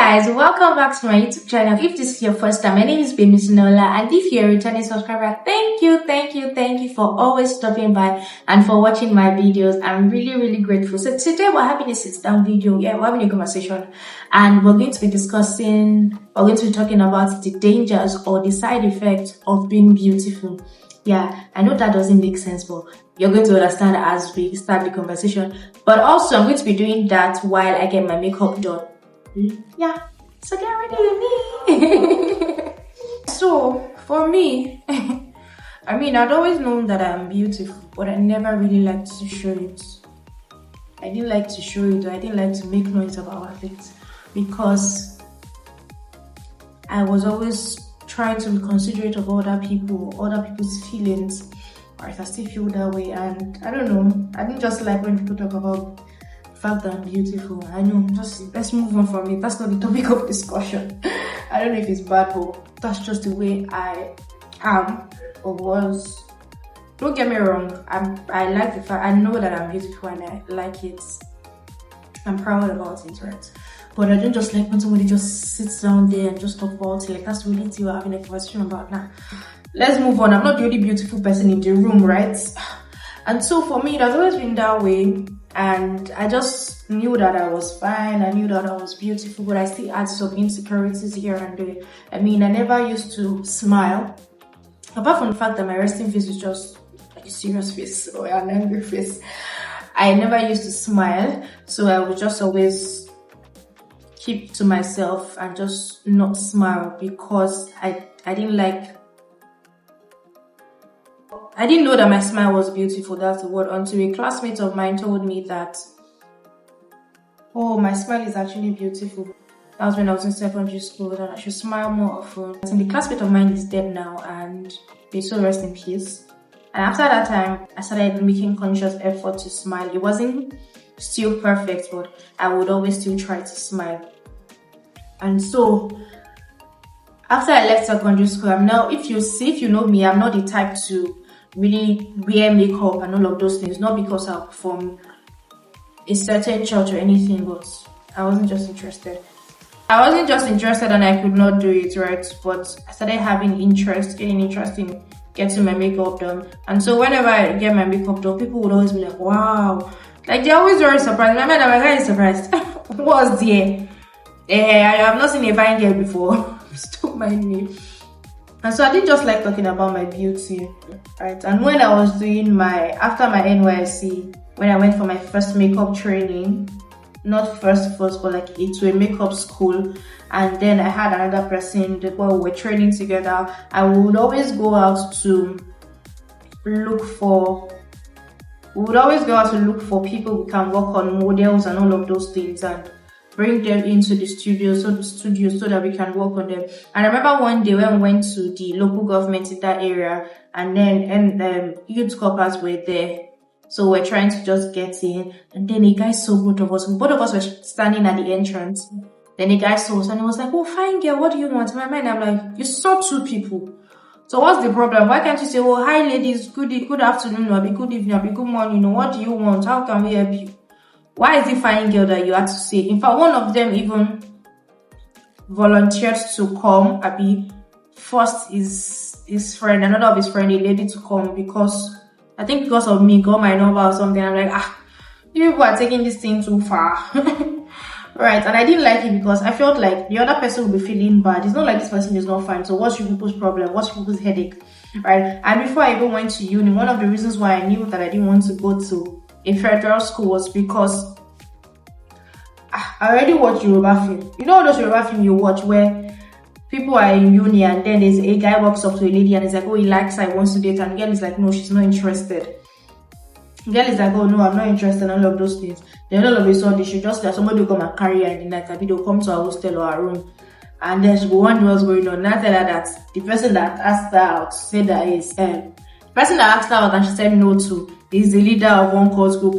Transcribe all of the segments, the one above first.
guys, welcome back to my YouTube channel. If this is your first time, my name is Baby Nola, and if you're a returning subscriber, thank you for always stopping by and for watching my videos. I'm really grateful. So today we're having a sit-down video. Yeah, we're having a conversation, and we're going to be talking about the dangers or the side effects of being beautiful. Yeah, I know that doesn't make sense, but you're going to understand as we start the conversation. But also, I'm going to be doing that while I get my makeup done. Yeah, so get ready with me. So, for me, I mean, I'd always known that I'm beautiful, but I never really liked to show it. I didn't like to show it, or I didn't like to make noise about it, because I was always trying to be considerate of other people's feelings, or if I still feel that way. And I don't know, I didn't just like when people talk about the fact that I'm beautiful. I know, just let's move on from it. That's not the topic of discussion. I don't know if it's bad, but that's just the way I am or was. Don't get me wrong, I like the fact, I know that I'm beautiful and I like it. I'm proud about it, right? But I don't just like when somebody just sits down there and just talk about it. Like, that's really what we're having a conversation about now. Let's move on. I'm not the only beautiful person in the room, right? And so for me, it has always been that way. And I just knew that I was fine. I knew that I was beautiful, but I still had some insecurities here and there. I mean, I never used to smile. Apart from the fact that my resting face is just like a serious face or an angry face, I never used to smile. So I would just always keep to myself and just not smile, because I didn't know that my smile was beautiful. That's the word. Until a classmate of mine told me that, oh, my smile is actually beautiful. That was when I was in secondary school, that I should smile more often. And the classmate of mine is dead now, and they so rest in peace. And after that time, I started making conscious effort to smile. It wasn't still perfect, but I would always still try to smile. And so after I left secondary school, I'm now, if you know me, I'm not the type to really wear makeup and all of those things. Not because I'm from a certain church or anything, but I wasn't just interested. And I could not do it, right? But I started getting interest in getting my makeup done. And so whenever I get my makeup done, people would always be like, wow. Like, they're always very surprised. My guy is surprised. What's there? I have not seen a fine girl before. Don't mind me. And so I didn't just like talking about my beauty, right? And when I was doing after my NYSC, when I went for my first makeup training, not first, but like to a makeup school, and then I had another person that we were training together, I would always go out to look for people who can work on models and all of those things, and bring them into the studio so that we can work on them. And I remember one day when we went to the local government in that area, and then youth corpers were there. So we're trying to just get in, and then a guy saw both of us. Both of us were standing at the entrance. Then a guy saw us and he was like, "Oh, fine girl, what do you want?" In my mind, I'm like, "You saw two people. So what's the problem? Why can't you say, oh, hi ladies, good afternoon, or good evening, or good morning, what do you want? How can we help you?" Why is it fine girl that you had to say? In fact, one of them even volunteered to come. First his friend, another of his friend, a lady, to come, because I think because of me, got my number or something. I'm like, you people are taking this thing too far. Right? And I didn't like it, because I felt like the other person would be feeling bad. It's not like this person is not fine. So what's your people's problem? What's your people's headache? Right? And before I even went to uni, one of the reasons why I knew that I didn't want to go to a federal school was because I already watched Yoruba film. You know those Yoruba film you watch where people are in uni, and then there's a guy walks up to a lady and is like, oh, he likes her, he wants to date her, and the girl is like, no, she's not interested. The girl is like, oh no, I'm not interested in all of those things. Then all of a sudden, she just like somebody will come and carry her in the night, and they'll come to her hostel or her room, and then she will wonder what's going on. And I tell her that the person that asked her out said that the person that asked her out and she said no to is the leader of one course group.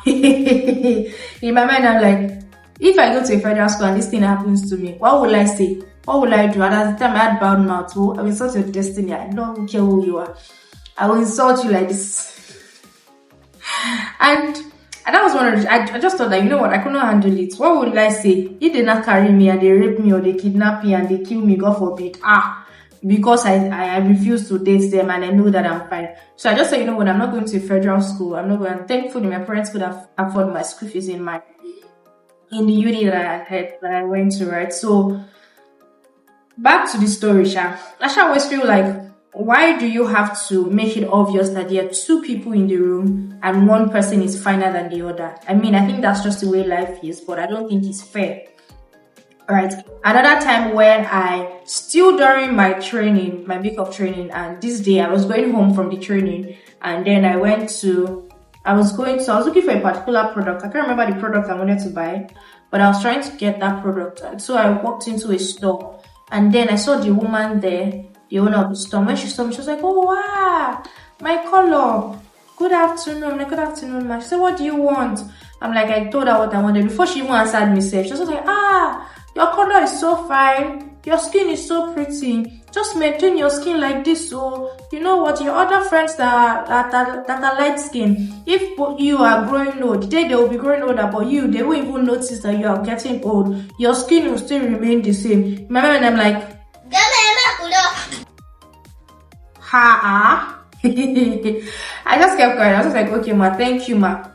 In my mind, I'm like, if I go to a federal school and this thing happens to me, what will I say? What will I do? And at the time, I had bad mouth. Oh, I will insult your destiny. I don't care who you are. I will insult you like this. And And that was one of the, I just thought that, you know what, I could not handle it. What would I say? If they not carry me and they rape me or they kidnap me and they kill me, God forbid. Because I refuse to date them and I know that I'm fine. So I just said, you know what, I'm not going to federal school. I'm not going. Thankfully, my parents could have afford my school fees in the uni that I went to, right? So back to the story, Sha. I always feel like, why do you have to make it obvious that there are two people in the room and one person is finer than the other? I mean, I think that's just the way life is, but I don't think it's fair. Right. Another time when still during my training, my week of training, and this day I was going home from the training, and then I was looking for a particular product. I can't remember the product I wanted to buy, but I was trying to get that product. And so I walked into a store, and then I saw the woman there, the owner of the store. When she saw me, she was like, "Oh wow, my color. Good afternoon." I'm like, "Good afternoon, ma." She said, "What do you want?" I'm like, I told her what I wanted. Before she even answered me, she was like, "Your color is so fine. Your skin is so pretty. Just maintain your skin like this. So you know what? Your other friends that are light skin, if you are growing old, they will be growing older, but they won't even notice that you are getting old. Your skin will still remain the same." My mom and I'm like, ha. I just kept quiet. I was just like, "Okay, ma, thank you, ma."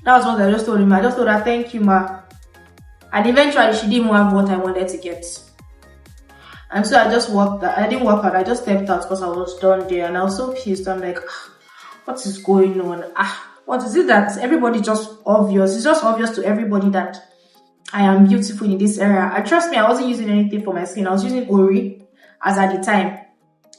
That was what I just told him. I just told her, "Thank you, ma." And eventually, she didn't have what I wanted to get. And so I just walked out. I didn't walk out. I just stepped out because I was done there. And I was so pissed. I'm like, what is going on? What is it that everybody just obvious? It's just obvious to everybody that I am beautiful in this area. Trust me, I wasn't using anything for my skin. I was using Ori as at the time.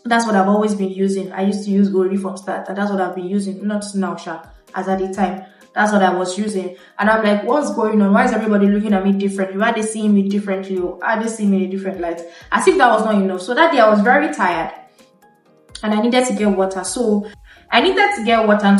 That's what I've always been using. I used to use Ori from start. And that's what I've been using. Not now, Sha. As at the time. That's what I was using. And I'm like, what's going on? Why is everybody looking at me differently? Why are they seeing me differently? Why are they seeing me in a different light? As if that was not enough. So that day I was very tired. And I needed to get water. So And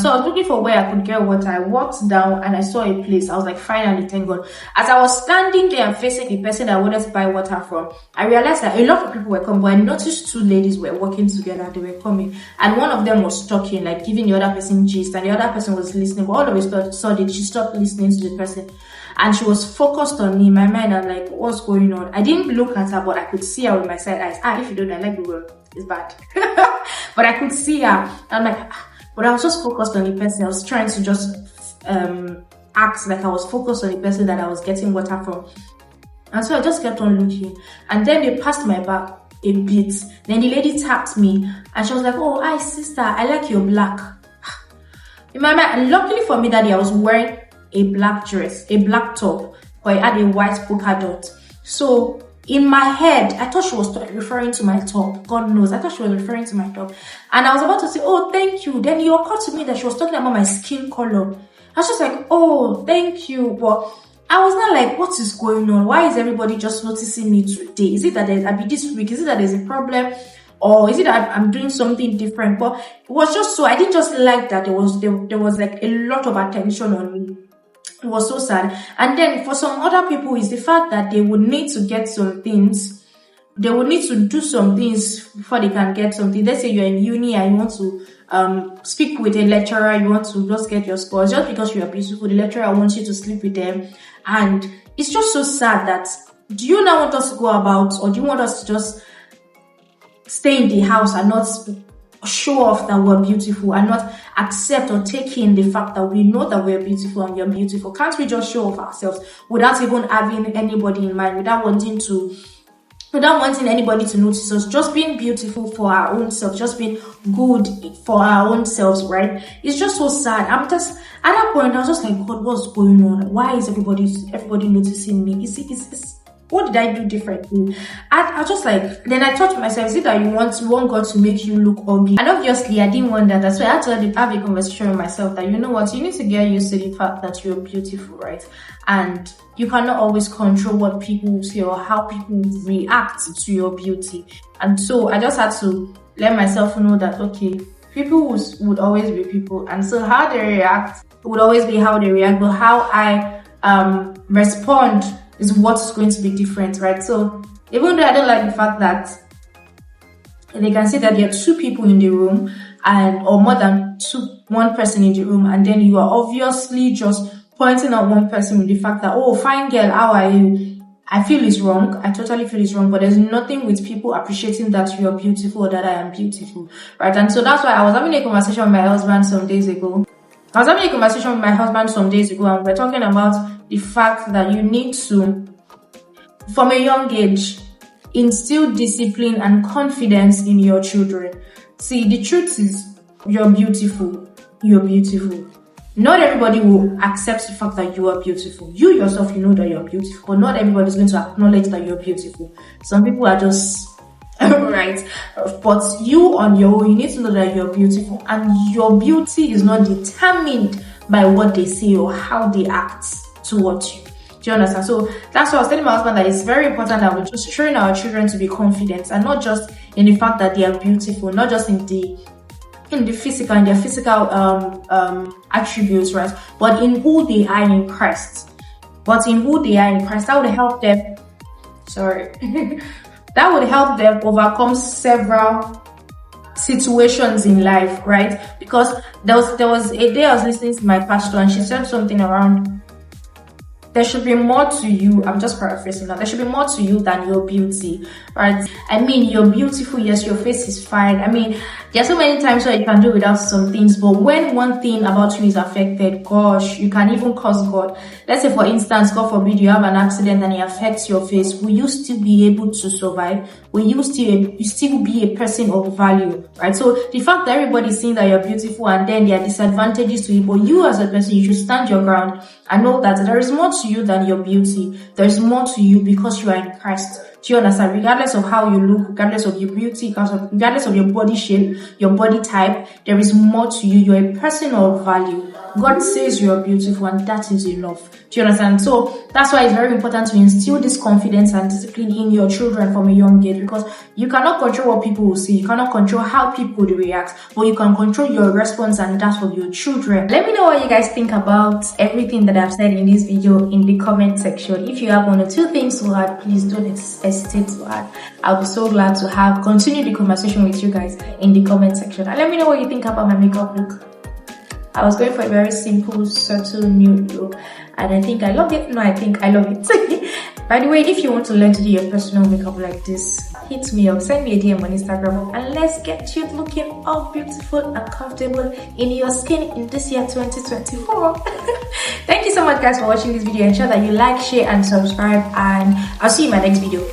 so I was looking for where I could get water. I walked down and I saw a place. I was like, finally, thank God. As I was standing there and facing the person I wanted to buy water from, I realized that a lot of people were coming, but I noticed two ladies were working together. They were coming. And one of them was talking, like giving the other person gist, and the other person was listening. But all of a sudden, she stopped listening to the person. And she was focused on me. In my mind, I'm like, what's going on? I didn't look at her, but I could see her with my side eyes. If you don't, I like the word. It's bad. But I could see her. I'm like, but I was just focused on the person. I was trying to just act like I was focused on the person that I was getting water from. And so I just kept on looking. And then they passed my back a bit. Then the lady tapped me. And she was like, oh, hi, sister. I like your black. In my mind, luckily for me that day, I was wearing a black dress, a black top, but it had a white polka dot. So in my head, I thought she was referring to my top. God knows, I thought she was referring to my top. And I was about to say, oh, thank you. Then it occurred to me that she was talking about my skin color. I was just like, oh, thank you. But I was not like, what is going on? Why is everybody just noticing me today? Is it that I'll be this week? Is it that there's a problem? Or is it that I'm doing something different? But it was just so, I didn't just like that there was like a lot of attention on me. It was so sad. And then for some other people, it's the fact that they would need to get some things. They would need to do some things before they can get something. Let's say you're in uni and you want to speak with a lecturer, you want to just get your scores. Just because you are beautiful, the lecturer wants you to sleep with them. And it's just so sad that, do you now want us to go about, or do you want us to just stay in the house and not show off that we're beautiful and not accept or take in the fact that we know that we're beautiful and we're beautiful? Can't we just show off ourselves without even having anybody in mind, without wanting anybody to notice us, just being beautiful for our own self, just being good for our own selves, right? It's just so sad. I'm just, at that point, I was just like, God, what's going on? Why is everybody noticing me? What did I do differently? I just like, then I thought to myself, is it that you want God to make you look ugly? And obviously, I didn't want that. That's why I had to have a conversation with myself that, you know what, you need to get used to the fact that you're beautiful, right? And you cannot always control what people will say or how people react to your beauty. And so I just had to let myself know that, okay, people would always be people. And so how they react would always be how they react, but how I respond is what's going to be different, right? So even though I don't like the fact that they can see that there are two people in the room and or more than one person in the room, and then you are obviously just pointing at one person with the fact that, oh, fine girl, how are you? I feel it's wrong. I totally feel it's wrong, but there's nothing with people appreciating that you're beautiful or that I am beautiful, right? And so that's why I was having a conversation with my husband some days ago. And we're talking about the fact that you need to, from a young age, instill discipline and confidence in your children. See, the truth is, you're beautiful. You're beautiful. Not everybody will accept the fact that you are beautiful. You yourself, you know that you're beautiful. But not everybody is going to acknowledge that you're beautiful. Some people are just right. But you on your own, you need to know that you're beautiful. And your beauty is not determined by what they say or how they act towards you. Do you understand? So that's why I was telling my husband that it's very important that we just train our children to be confident, and not just in the fact that they are beautiful, not just in their physical attributes, right? But in who they are in Christ. That would help them. That would help them overcome several situations in life, right? Because there was a day I was listening to my pastor, and she said something around, there should be more to you. I'm just paraphrasing now. There should be more to you than your beauty, right? I mean, you're beautiful. Yes, your face is fine. I mean, there are so many times where you can do without some things, but when one thing about you is affected, gosh, you can even curse God. Let's say, for instance, God forbid, you have an accident and it affects your face. Will you still be able to survive? Will you still be a person of value, right? So the fact that everybody's saying that you're beautiful and then there are disadvantages to you, but you as a person, you should stand your ground and know that there is more to you than your beauty. There's more to you because you are in Christ. Do you understand? Regardless of how you look, regardless of your beauty, regardless of your body shape, your body type, there is more to you. You're a person of value. God says you're beautiful, and that is enough. Do you understand? So that's why it's very important to instill this confidence and discipline in your children from a young age, because you cannot control what people will see. You cannot control how people will react, but you can control your response and that of your children. Let me know what you guys think about everything that I've said in this video in the comment section. If you have one or two things to add, please don't hesitate to add. I'll be so glad to continue the conversation with you guys in the comment section. And let me know what you think about my makeup look. I was going for a very simple, subtle, nude look, and I think I love it. No, I think I love it. By the way, if you want to learn to do your personal makeup like this, hit me up, send me a DM on Instagram, and let's get you looking all beautiful and comfortable in your skin in this year 2024. Thank you so much, guys, for watching this video. Ensure that you like, share, and subscribe, and I'll see you in my next video.